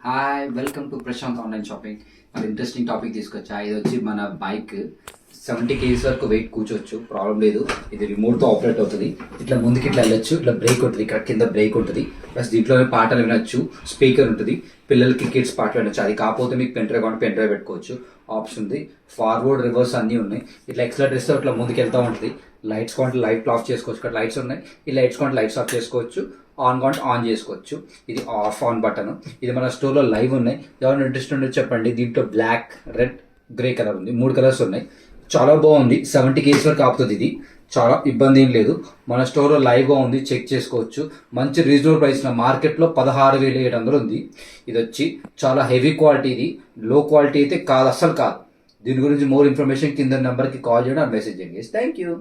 Hi welcome to Prashant online shopping. మరి interesting topic తీసుకొచ్చా. ఇది వచ్చి మన బైక్ 70 kgs వరకు వెయిట్ కూర్చోవచ్చు, ప్రాబ్లం లేదు. ఇది రిమోట్తో ఆపరేట్ అవుతుంది. ఇట్లా ముందుకి ఇట్లా వెళ్ళొచ్చు. ఇట్లా బ్రేక్ ఉంటుంది, ఇక్కడ కింద బ్రేక్ ఉంటుంది. ప్లస్ దీంట్లోనే పాటలు వినొచ్చు, స్పీకర్ ఉంటుంది. పిల్లలకి కిడ్స్ పాటలు వినొచ్చు. అది కాకపోతే మీకు పెన్ డ్రైవ్ పెన్ డ్రైవ్ పెట్టుకోవచ్చు, ఆప్షన్ ఉంది. ఫార్వర్డ్ రివర్స్ అన్నీ ఉన్నాయి. ఇట్లా ఎక్సలెటర్ ఇస్తే ఇట్లా ముందుకు వెళ్తూ ఉంటుంది. లైట్స్ కాంటే లైట్ ఆఫ్ చేసుకోవచ్చు. ఇక్కడ లైట్స్ ఉన్నాయి. ఈ లైట్స్ కాంటే లైట్స్ ఆఫ్ చేసుకోవచ్చు, ఆన్ కాంటే ఆన్ చేసుకోవచ్చు. ఇది ఆఫ్ ఆన్ బటన్. ఇది మన స్టోర్లో లైవ్ ఉన్నాయి. ఎవరైనా ఇంట్రెస్ట్ ఉంటే చెప్పండి. దీంట్లో బ్లాక్, రెడ్, గ్రే కలర్ ఉంది. 3 కలర్స్ ఉన్నాయి. చాలా బాగుంది. 70 kgs వరకు ఆపుతుంది. ఇది చాలా ఇబ్బంది ఏం లేదు. మన స్టోర్లో లైవ్గా ఉంది, చెక్ చేసుకోవచ్చు. మంచి రీజనబుల్ ప్రైస్. మార్కెట్లో 16,700 ఉంది. ఇది వచ్చి చాలా హెవీ క్వాలిటీ. ఇది లో క్వాలిటీ అయితే కాదు, అస్సలు కాదు. దీని గురించి మోర్ ఇన్ఫర్మేషన్ కింద నెంబర్కి కాల్ చేయడం, మెసేజ్ చేయండి. Thank you.